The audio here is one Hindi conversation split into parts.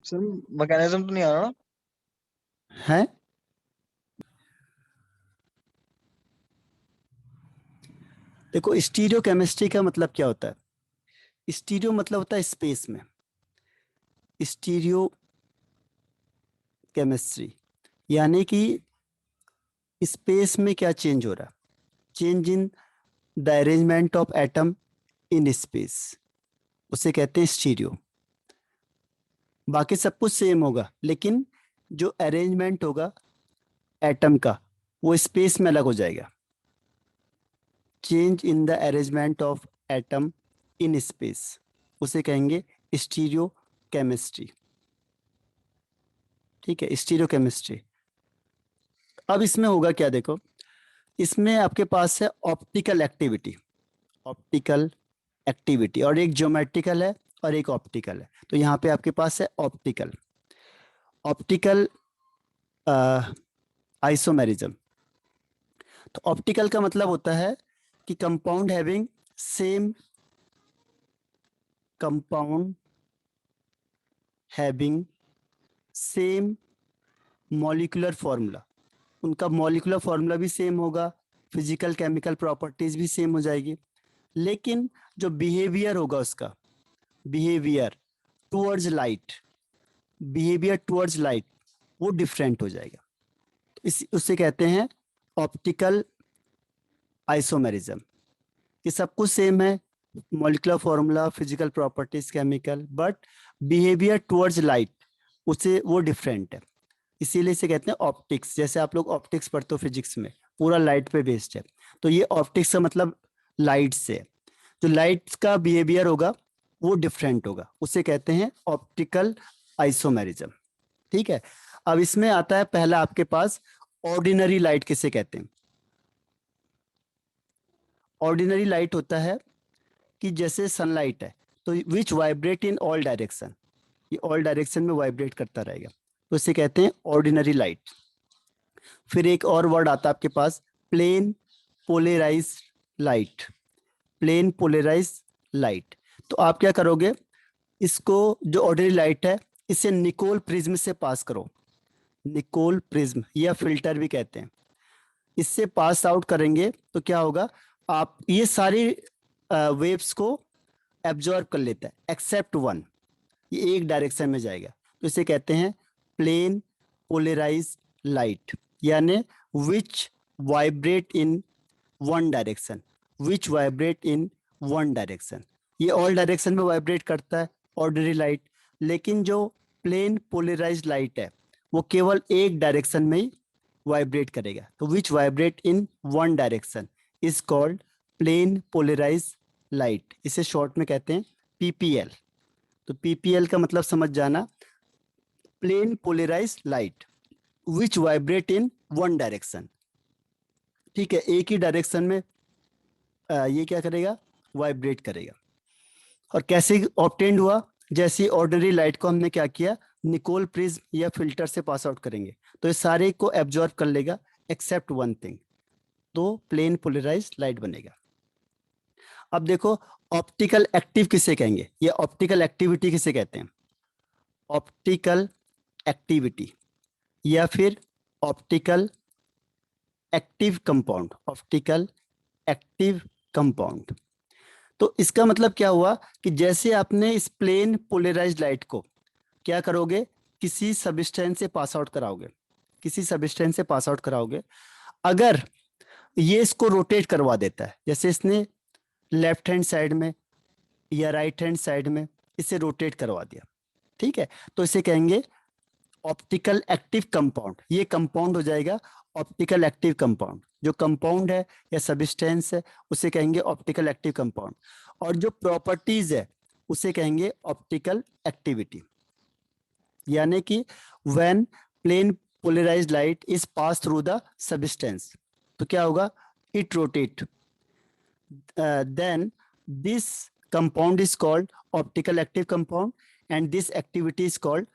सर मैकेनिज्म तो नहीं आ रहा ना? है। देखो, स्टीरियो केमिस्ट्री का मतलब क्या होता है? स्टीरियो मतलब होता है स्पेस में। स्टीरियो केमिस्ट्री यानी कि स्पेस में क्या चेंज हो रहा है, change in the arrangement of atom in space, उसे कहते हैं स्टीरियो। बाकी सब कुछ सेम होगा, लेकिन जो अरेंजमेंट होगा एटम का वो स्पेस में अलग हो जाएगा। Change in the arrangement of atom in space, उसे कहेंगे स्टीरियो केमिस्ट्री। ठीक है, स्टीरियो केमिस्ट्री। अब इसमें होगा क्या, देखो, इसमें आपके पास है ऑप्टिकल एक्टिविटी। ऑप्टिकल एक्टिविटी, और एक ज्योमेट्रिकल है और एक ऑप्टिकल है। तो यहाँ पे आपके पास है ऑप्टिकल। Optical isomerism. तो ऑप्टिकल का मतलब होता है कि compound having same, compound having same molecular formula. उनका मॉलिक्यूलर फॉर्मूला भी सेम होगा, फिजिकल केमिकल प्रॉपर्टीज भी सेम हो जाएगी, लेकिन जो बिहेवियर होगा उसका, behaviour towards light, behaviour towards light वो डिफरेंट हो जाएगा। इस उससे कहते हैं ऑप्टिकल आइसोमेरिज्म, कि सब कुछ सेम है, molecular formula, physical properties, chemical, but behaviour towards light उससे वो डिफरेंट है। इसीलिए इसे कहते हैं ऑप्टिक्स। जैसे आप लोग ऑप्टिक्स पढ़ते हो फिजिक्स में, पूरा लाइट पे बेस्ड है, तो ये ऑप्टिक्स का मतलब लाइट से। जो लाइट का बिहेवियर होगा वो डिफरेंट होगा, उसे कहते हैं ऑप्टिकल आइसोमेरिज्म। ठीक है। अब इसमें आता है पहला आपके पास ऑर्डिनरी लाइट किसे कहते हैं। ऑर्डिनरी लाइट होता है कि जैसे सनलाइट है तो which vibrate in all direction, ये ऑल डायरेक्शन में वाइब्रेट करता रहेगा, तो इसे कहते हैं ऑर्डिनरी लाइट। फिर एक और वर्ड आता है आपके पास, plane polarise light. Plane polarise light. तो आप क्या करोगे, इसको जो ऑर्डिनरी लाइट है इसे निकोल प्रिज्म से पास करो। निकोल प्रिज्म या फिल्टर भी कहते हैं। इससे पास आउट करेंगे तो क्या होगा, आप ये सारी वेव्स को एब्जॉर्ब कर लेता है एक्सेप्ट वन, ये एक डायरेक्शन में जाएगा, तो इसे कहते हैं प्लेन पोलराइज लाइट, यानी which vibrate in one direction, which vibrate in one direction. ये ऑल डायरेक्शन में वाइब्रेट करता है ऑर्डिनरी लाइट, लेकिन जो प्लेन पोलराइज लाइट है वो केवल एक डायरेक्शन में ही वाइब्रेट करेगा। तो which vibrate in one direction is called plane polarise light, इसे शॉर्ट में कहते हैं पीपीएल। तो पीपीएल का मतलब समझ जाना, plane polarise light which vibrate in one direction. ठीक है, एक ही डायरेक्शन में ये क्या करेगा, वाइब्रेट करेगा। और कैसे ऑब्टेंड हुआ, जैसे ऑर्डिनरी लाइट को हमने क्या किया, निकोल प्रिज्म या फिल्टर से पास आउट करेंगे तो ये सारे को एब्जॉर्ब कर लेगा एक्सेप्ट वन थिंग, तो प्लेन पोलराइज लाइट बनेगा। अब देखो, ऑप्टिकल एक्टिव किसे कहेंगे, या ऑप्टिकल एक्टिविटी किसे कहते हैं। ऑप्टिकल एक्टिविटी या फिर optical active compound, optical active compound. तो इसका मतलब क्या हुआ कि जैसे आपने इस प्लेन पोलराइज्ड लाइट को क्या करोगे, किसी सबस्टेंस से पास आउट कराओगे, किसी सबस्टेंस से पास आउट कराओगे, अगर ये इसको रोटेट करवा देता है, जैसे इसने लेफ्ट हैंड साइड में या राइट हैंड साइड में इसे रोटेट करवा दिया, ठीक है, तो इसे कहेंगे ऑप्टिकल एक्टिव कंपाउंड। ये कंपाउंड हो जाएगा ऑप्टिकल एक्टिव कंपाउंड। जो कंपाउंड है या सबस्टेंस है उसे कहेंगे ऑप्टिकल एक्टिव कंपाउंड, और जो प्रॉपर्टीज है उसे कहेंगे ऑप्टिकल एक्टिविटी। यानी कि when plane polarised light is pass through the substance, तो क्या होगा, it rotate, then this compound is called optical active compound, and this activity is called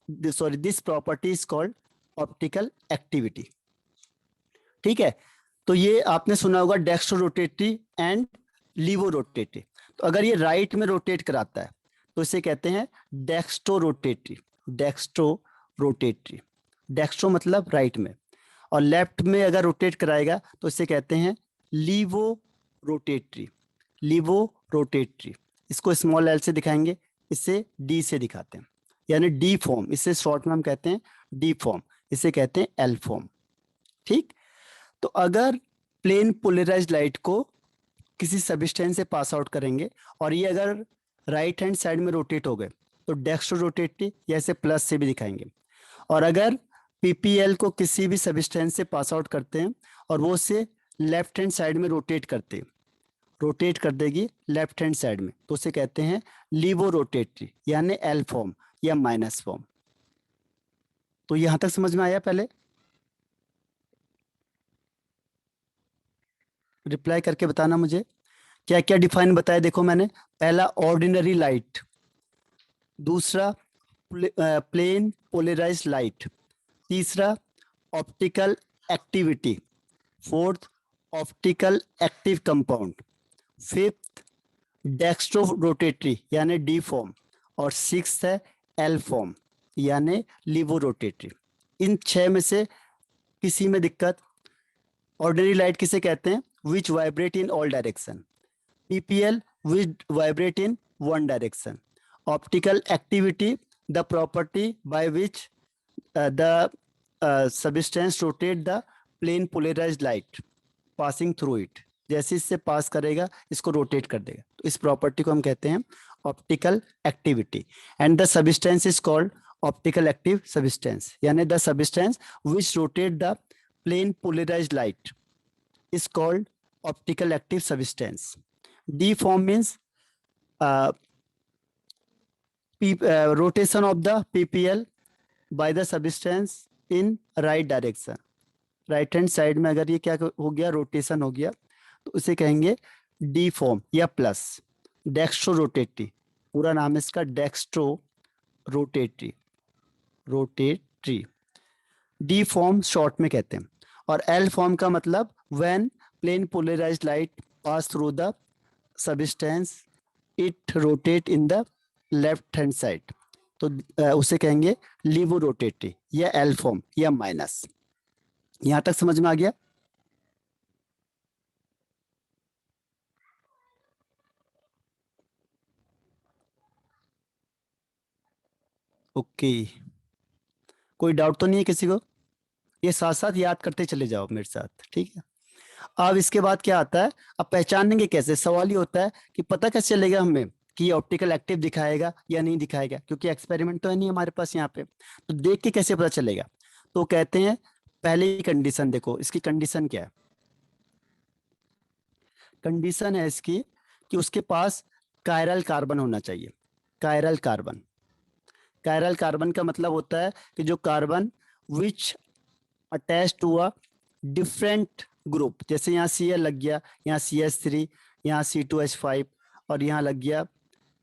this property is called optical activity। ठीक है, तो ये आपने सुना होगा dextro rotatory and laevo rotatory. तो अगर ये राइट में रोटेट कराता है तो इसे कहते हैं dextro rotatory, dextro rotatory. Dextro मतलब राइट में, और लेफ्ट में अगर रोटेट कराएगा तो इसे कहते हैं लीवो रोटेटरी। लीवो रोटेटरी, इसको स्मॉल एल से दिखाएंगे, इसे डी से दिखाते हैं, यानी डी फॉर्म, इसे शॉर्ट में हम कहते हैं डी फॉर्म, इसे कहते हैं एल फॉर्म। ठीक, तो अगर प्लेन पोलराइज्ड लाइट को किसी सबस्टेंस से पास आउट करेंगे और ये अगर राइट हैंड साइड में रोटेट हो गए तो डेक्स्ट्रो रोटेटरी, या इसे प्लस से भी दिखाएंगे। और अगर पीपीएल को किसी भी सबस्टेंस से पास आउट करते हैं और वो उसे लेफ्ट हैंड साइड में रोटेट कर देगी लेफ्ट हैंड साइड में, तो उसे कहते हैं लीवो रोटेटरी, यानी एल फॉर्म या माइनस फॉर्म। तो यहां तक समझ में आया? पहले रिप्लाई करके बताना मुझे क्या क्या डिफाइन बताया। देखो मैंने, पहला ऑर्डिनरी लाइट, दूसरा प्लेन पोलराइज्ड लाइट, तीसरा optical activity, fourth optical active compound, fifth dextro rotatory यानी डी फॉर्म, और सिक्स्थ है एल फॉर्म यानी लीवो रोटेटरी। इन 6 में से किसी में दिक्कत? ऑर्डिनरी लाइट किसे कहते हैं? Which vibrate in all direction. PPL which vibrate in one direction. Optical activity, the property by which the substance rotate the plane polarized light passing through it, जैसे इससे पास करेगा इसको रोटेट कर देगा, तो इस प्रॉपर्टी को हम कहते हैं optical activity. And the substance is called optical active substance, यानी the substance which rotate the plane polarised light is called optical active substance. D form means rotation of the PPL by the substance in right direction। Right hand side में अगर ये क्या हो गया, रोटेशन हो गया, तो उसे कहेंगे डी फॉर्म या प्लस। डेक्स्ट्रो रोटेटरी, पूरा नाम है इसका dextro rotatory, D form short में कहते हैं। और एल फॉर्म का मतलब when plane polarised light pass through the substance it rotate in the left hand side, तो उसे कहेंगे लीवो रोटेटरी या एल फॉर्म या माइनस। यहां तक समझ में आ गया? ओके, कोई डाउट तो नहीं है किसी को? ये साथ साथ याद करते चले जाओ मेरे साथ, ठीक है। अब इसके बाद क्या आता है, अब पहचानेंगे कैसे? सवाल ये होता है कि पता कैसे चलेगा हमें कि ऑप्टिकल एक्टिव दिखाएगा या नहीं दिखाएगा, क्योंकि एक्सपेरिमेंट तो है नहीं हमारे पास यहाँ पे, तो देख के कैसे पता चलेगा? तो कहते हैं पहले ही कंडीशन देखो, इसकी कंडीशन क्या है? कंडीशन है इसकी कि उसके पास कायरल कार्बन होना चाहिए। कायरल कार्बन, कायरल कार्बन का मतलब होता है कि जो carbon which attach to a different group, जैसे यहाँ Cl लग गया, यहाँ CH3, यहाँ C2H5 और यहाँ लग गया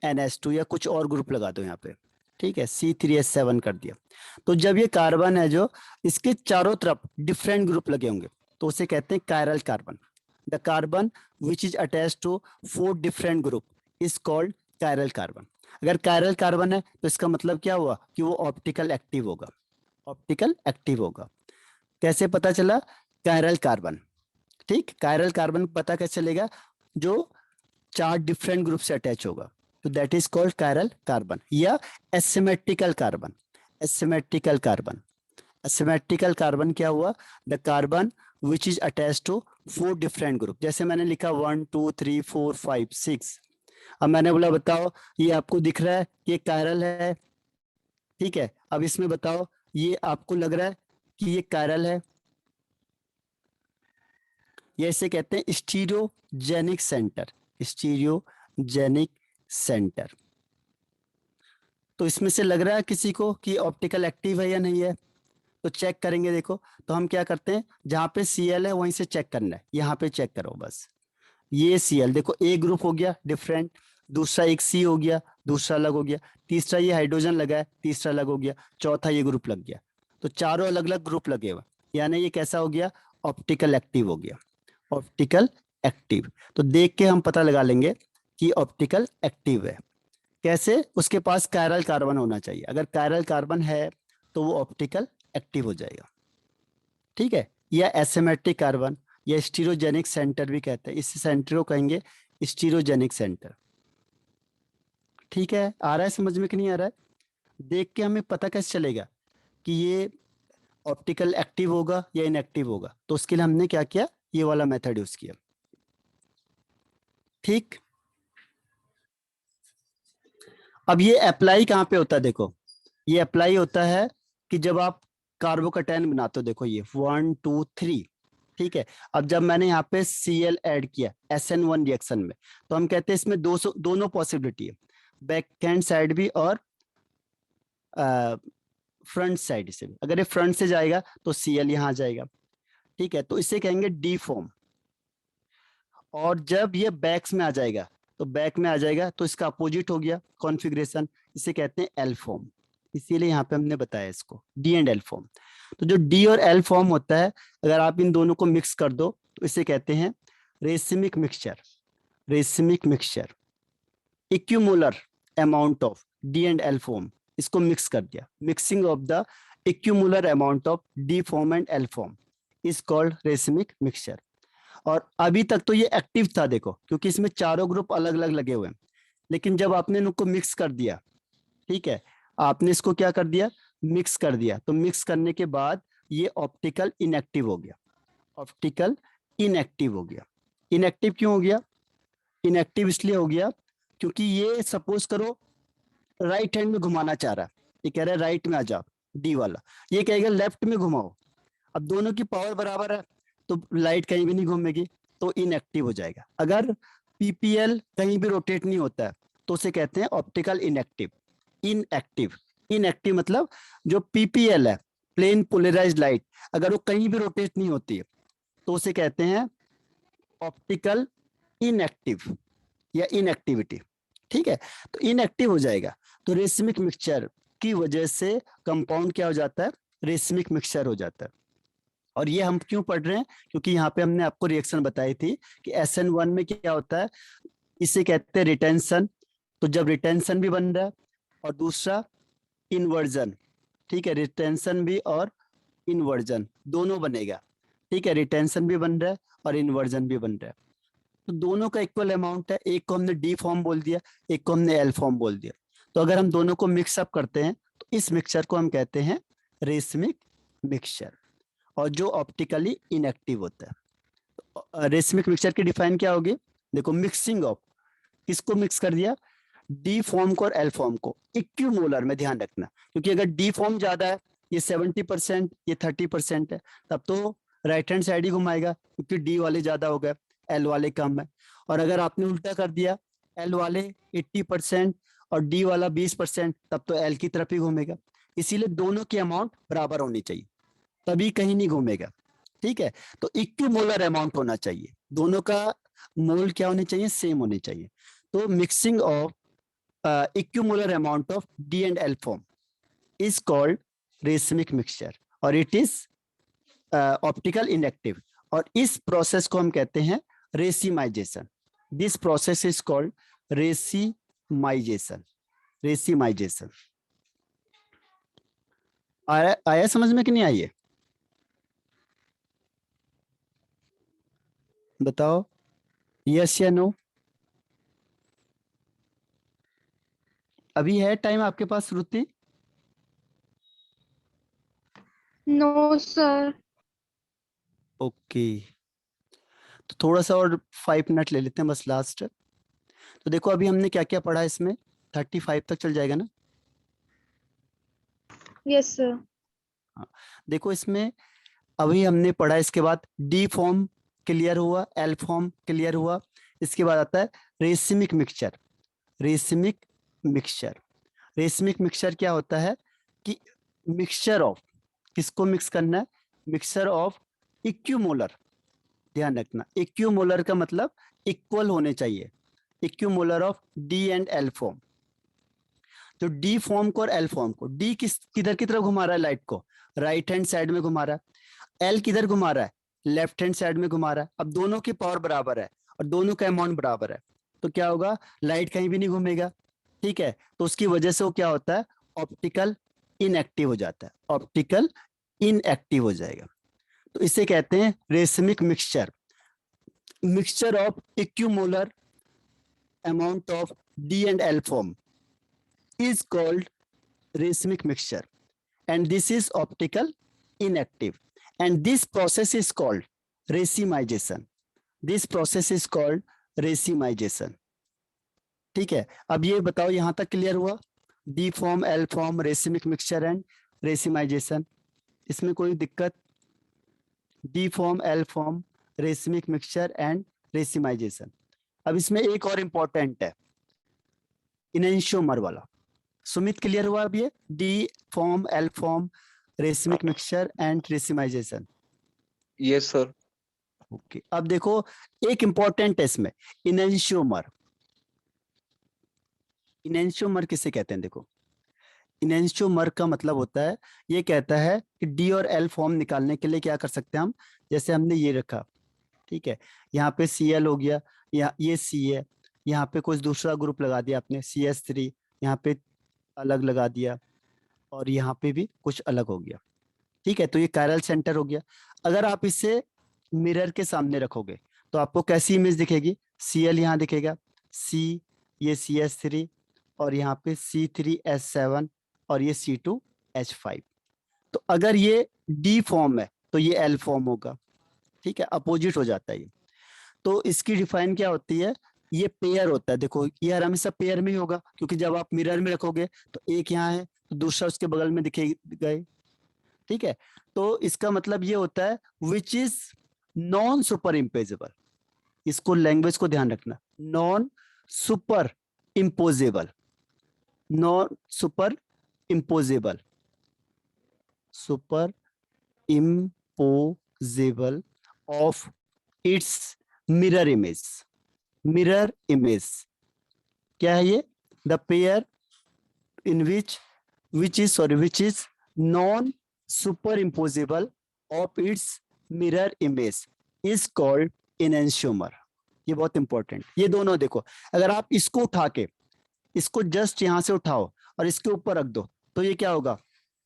NH2 या कुछ और ग्रुप लगा दो यहाँ पे, ठीक है, C3H7 कर दिया। तो जब ये कार्बन है जो इसके चारों तरफ डिफरेंट ग्रुप लगे होंगे तो उसे कहते हैं chiral carbon. The carbon which is attach to 4 different group is called chiral carbon. अगर कायरल कार्बन है तो इसका मतलब क्या हुआ कि वो ऑप्टिकल एक्टिव होगा, ऑप्टिकल एक्टिव होगा। कैसे पता चला? कायरल कार्बन, ठीक, कायरल कार्बन पता कैसे चलेगा? जो 4 डिफरेंट ग्रुप से अटैच होगा, तो that is called chiral carbon या asymmetrical carbon. Asymmetrical carbon, asymmetrical carbon क्या हुआ? The carbon which is attach to 4 different group, जैसे मैंने लिखा 1 2 3 4 5 6। अब मैंने बोला बताओ ये आपको दिख रहा है कि ये कायरल है, ठीक है, अब इसमें बताओ ये आपको लग रहा है कि ये कायरल है? ये इसे कहते हैं स्टीरियोजेनिक सेंटर, स्टीरियोजेनिक सेंटर। तो इसमें से लग रहा है किसी को कि ऑप्टिकल एक्टिव है या नहीं है? तो चेक करेंगे। देखो तो हम क्या करते हैं, जहां पे Cl है वहीं से चेक करना है, यहाँ पे चेक करो बस। ये Cl देखो, ए ग्रुप हो गया डिफरेंट, दूसरा एक C हो गया, दूसरा अलग हो गया, तीसरा ये हाइड्रोजन लगा है, तीसरा अलग हो गया, चौथा ये ग्रुप लग गया, तो चारों अलग अलग ग्रुप लगे हुए, यानी ये कैसा हो गया? ऑप्टिकल एक्टिव हो गया, ऑप्टिकल एक्टिव। तो देख के हम पता लगा लेंगे कि ऑप्टिकल एक्टिव है। कैसे? उसके पास कायरल कार्बन होना चाहिए, अगर कायरल कार्बन है तो वो ऑप्टिकल एक्टिव हो जाएगा, ठीक है। या एसिमेट्रिक कार्बन, या स्टीरोजेनिक सेंटर भी कहते हैं, इस सेंटर को कहेंगे स्टीरोजेनिक सेंटर, ठीक है। आ रहा है समझ में कि नहीं आ रहा है? देख के हमें पता कैसे चलेगा कि ये ऑप्टिकल एक्टिव होगा या इनएक्टिव होगा? तो उसके लिए हमने क्या किया, ये वाला मेथड यूज किया, ठीक। अब ये अप्लाई कहाँ पे होता है? देखो, ये अप्लाई होता है कि जब आप कार्बोकैटायन बनाते हो, देखो ये 1 2 3, ठीक है। अब जब मैंने यहाँ पे Cl ऐड किया SN1 रिएक्शन में, तो हम कहते हैं इसमें दोनों पॉसिबिलिटी है, बैक हैंड साइड भी और फ्रंट साइड से भी। अगर ये फ्रंट से जाएगा तो Cl यहाँ आ जाएगा, ठीक है, तो इसे कहेंगे डी फॉर्म। और जब ये बैक्स में आ जाएगा, तो बैक में आ जाएगा तो इसका अपोजिट हो गया कॉन्फ़िगरेशन, इसे कहते हैं एल फॉर्म। इसीलिए यहाँ पे हमने बताया इसको डी एंड एल फॉर्म। तो जो डी और एल फॉर्म होता है, अगर आप इन दोनों को मिक्स कर दो तो इसे कहते हैं racemic mixture. Racemic mixture, equimolar amount of D and L form, इसको मिक्स कर दिया, mixing of the equimolar amount of D form and L form is called racemic mixture. और अभी तक तो ये एक्टिव था, देखो, क्योंकि इसमें चारों ग्रुप अलग अलग लगे हुए हैं। लेकिन जब आपने इनको मिक्स कर दिया, ठीक है, आपने इसको क्या कर दिया, मिक्स कर दिया, तो मिक्स करने के बाद ये ऑप्टिकल इनएक्टिव हो गया। ऑप्टिकल इनएक्टिव हो गया। इनएक्टिव क्यों हो गया? इनएक्टिव इसलिए हो गया क्योंकि ये सपोज करो राइट हैंड में घुमाना चाह रहा है, ये कह रहा है राइट में आ जाओ, डी वाला, ये कहेगा लेफ्ट में घुमाओ। अब दोनों की पावर बराबर है तो लाइट कहीं भी नहीं घूमेगी, तो इनएक्टिव हो जाएगा। अगर पीपीएल कहीं भी रोटेट नहीं होता है तो उसे कहते हैं ऑप्टिकल इनएक्टिव। इनएक्टिव, इनएक्टिव मतलब जो पीपीएल है, प्लेन पोलराइज्ड लाइट, अगर वो कहीं भी रोटेट नहीं होती है तो उसे कहते हैं ऑप्टिकल इनएक्टिव या इनएक्टिविटी, ठीक है। तो इनएक्टिव हो जाएगा। तो रेसिमिक मिक्सचर की वजह से कंपाउंड क्या हो जाता है, रेसिमिक मिक्सचर हो जाता है। और ये हम क्यों पढ़ रहे हैं? क्योंकि यहाँ पे हमने आपको रिएक्शन बताई थी कि SN1 में क्या होता है, इसे कहते हैं रिटेंशन। तो जब रिटेंशन भी बन रहा है और दूसरा इन्वर्जन, ठीक है, रिटेंशन भी और इन्वर्जन दोनों बनेगा, ठीक है, रिटेंशन भी बन रहा है और इन्वर्जन भी बन रहा है, तो दोनों का इक्वल अमाउंट है। एक को हमने डी फॉर्म बोल दिया, एक को हमने एल फॉर्म बोल दिया। तो अगर हम दोनों को मिक्सअप करते हैं तो इस मिक्सचर को हम कहते हैं रेसमिक मिक्सचर, और जो ऑप्टिकली इनएक्टिव होता है। रेसमिक मिक्सचर की डिफाइन क्या होगी? देखो, मिक्सिंग ऑफ, किसको मिक्स कर दिया, डी फॉर्म को और एल फॉर्म को, इक्विमोलर में ध्यान रखना, क्योंकि अगर डी फॉर्म ज्यादा है, ये 70%, ये 30% है, तब तो राइट हैंड साइड ही घुमाएगा, क्योंकि डी वाले ज्यादा हो गए, एल वाले कम है। और अगर आपने उल्टा कर दिया, एल वाले 80% और डी वाला 20%, तब तो एल की तरफ ही घूमेगा। इसीलिए दोनों की अमाउंट बराबर होनी चाहिए, तभी कहीं नहीं घूमेगा, ठीक है। तो इक्विमोलर अमाउंट होना चाहिए, दोनों का मोल क्या होने चाहिए, सेम होने चाहिए। तो mixing of equimolar amount of D and L form is called racemic mixture, और it is optical inactive, और इस प्रोसेस को हम कहते हैं racemisation. This process is called racemisation. Racemisation आया समझ में कि नहीं आई है? बताओ, यस या नो? अभी है टाइम आपके पास श्रुति? No sir. ओके, तो थोड़ा सा और 5 मिनट ले लेते हैं बस लास्ट। तो देखो, अभी हमने क्या क्या पढ़ा इसमें, 35 तक चल जाएगा ना? Yes sir. देखो, इसमें अभी हमने पढ़ा, इसके बाद डी फॉर्म क्लियर हुआ, एल फॉर्म क्लियर हुआ, इसके बाद आता है racemic mixture. Racemic mixture, racemic mixture क्या होता है कि मिक्सचर ऑफ, किसको मिक्स करना है, मिक्सचर ऑफ इक्यूमोलर। ध्यान रखना, इक्यूमोलर का मतलब इक्वल होने चाहिए, equimolar of D and L form. तो डी फॉर्म को और एल फॉर्म को, डी किधर की तरफ घुमा रहा है लाइट को, राइट हैंड साइड में घुमा रहा है, एल किधर घुमा रहा है, लेफ्ट हैंड साइड में घुमा रहा है। अब दोनों की पावर बराबर है और दोनों का अमाउंट बराबर है, तो क्या होगा, लाइट कहीं भी नहीं घूमेगा, ठीक है, तो उसकी वजह से वो क्या होता है, ऑप्टिकल इनएक्टिव हो जाता है, ऑप्टिकल इनएक्टिव हो जाएगा। तो इसे कहते हैं racemic mixture, mixture of equimolar amount of D and L form is called racemic mixture, and this is optical inactive, and this process is called racemization. This process is called racemization. ठीक है, अब ये बताओ यहां तक क्लियर हुआ, D form, L form, racemic mixture and racemisation, इसमें कोई दिक्कत? D form, L form, racemic mixture and racemisation. अब इसमें एक और इंपॉर्टेंट है, इनेंशियोमर वाला। सुमित क्लियर हुआ अब ये D form, L form, racemic mixture and racemisation? Yes sir. Okay, अब देखो एक इंपॉर्टेंट है इसमें, इनेंशियोमर। इनेंशियोमर किसे कहते हैं? देखो, इनेंशियोमर का मतलब होता है, ये कहता है कि डी और एल फॉर्म निकालने के लिए क्या कर सकते हैं हम, जैसे हमने ये रखा, ठीक है, यहाँ पे Cl हो गया, ये C है, यहाँ पे कुछ दूसरा ग्रुप लगा दिया आपने CS3, यहाँ पे अलग लगा दिया, और यहाँ पे भी कुछ अलग हो गया, ठीक है, तो ये कायरल सेंटर हो गया। अगर आप इसे मिरर के सामने रखोगे तो आपको कैसी इमेज दिखेगी? Cl यहाँ दिखेगा, C, ये CS3, और यहाँ पे C3H7 और ये C2H5। तो अगर ये D फॉर्म है तो ये L फॉर्म होगा, ठीक है, अपोजिट हो जाता है ये। तो इसकी डिफाइन क्या होती है, ये पेयर होता है। देखो ये हमेशा पेयर में ही होगा, क्योंकि जब आप मिरर में रखोगे तो एक यहाँ है तो दूसरा उसके बगल में दिखेगा, ठीक है। तो इसका मतलब ये होता है which is non superimposable, इसको लैंग्वेज को ध्यान रखना, non superimposable, non superimposable, superimposable of its mirror image. Mirror image क्या है ये? The pair in which is non superimposable of its mirror image is called enantiomer. ये बहुत इंपॉर्टेंट, ये दोनों देखो, अगर आप इसको उठा के, इसको जस्ट यहां से उठाओ और इसके ऊपर रख दो तो ये क्या होगा,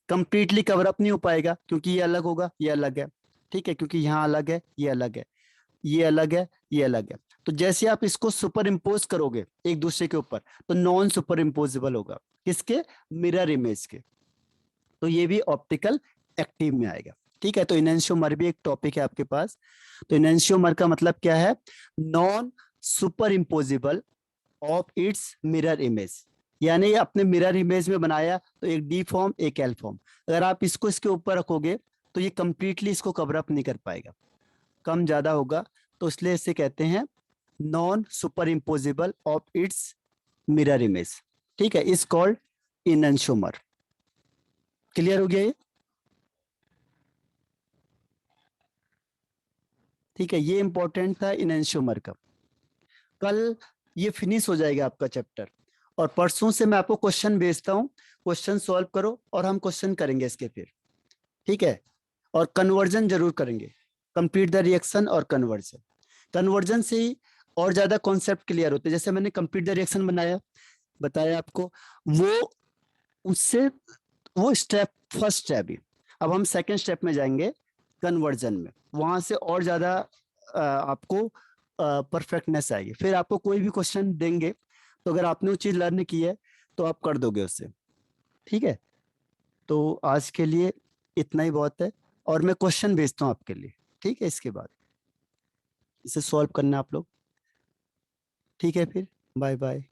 कंप्लीटली कवर अप नहीं हो पाएगा, क्योंकि ये अलग होगा, ये अलग है, ठीक है, क्योंकि यहाँ अलग है, ये अलग है, ये अलग है, ये अलग है। तो जैसे आप इसको सुपर इम्पोज करोगे एक दूसरे के ऊपर तो नॉन सुपर इम्पोजेबल होगा, किसके? मिरर इमेज के। तो ये भी ऑप्टिकल एक्टिव में आएगा, ठीक है। तो इनेंशियोमर भी एक टॉपिक है आपके पास। तो इनेंशियोमर का मतलब क्या है? Non superimposable of its mirror image, यानी अपने मिरर इमेज में बनाया तो एक डी फॉर्म, एक एल फॉर्म, अगर आप इसको इसके ऊपर रखोगे तो ये कंप्लीटली इसको कवर अप नहीं कर पाएगा, कम ज्यादा होगा, तो इसलिए इसे कहते हैं non superimposable of its mirror image, ठीक है, इज कॉल्ड इनेंशियोमर। क्लियर हो गया ये? ठीक है, ये इंपॉर्टेंट था इनेंशियोमर का। कल ये फिनिश हो जाएगा आपका चैप्टर, और परसों से मैं आपको क्वेश्चन भेजता हूँ, क्वेश्चन सॉल्व करो और हम क्वेश्चन करेंगे इसके फिर, ठीक है। और कन्वर्जन जरूर करेंगे, कंप्लीट द रिएक्शन और कन्वर्जन। कन्वर्जन से ही और ज्यादा कॉन्सेप्ट क्लियर होते हैं। जैसे मैंने कंप्लीट द रिएक्शन बताया आपको, वो उससे वो स्टेप फर्स्ट है अभी। अब हम सेकंड स्टेप में जाएंगे कन्वर्जन में, वहां से और ज्यादा आपको परफेक्टनेस आएगी। फिर आपको कोई भी क्वेश्चन देंगे तो अगर आपने वो चीज लर्न की है तो आप कर दोगे उससे, ठीक है। तो आज के लिए इतना ही बहुत है, और मैं क्वेश्चन भेजता हूँ आपके लिए, ठीक है, इसके बाद इसे सॉल्व करना आप लोग, ठीक है। फिर बाय बाय।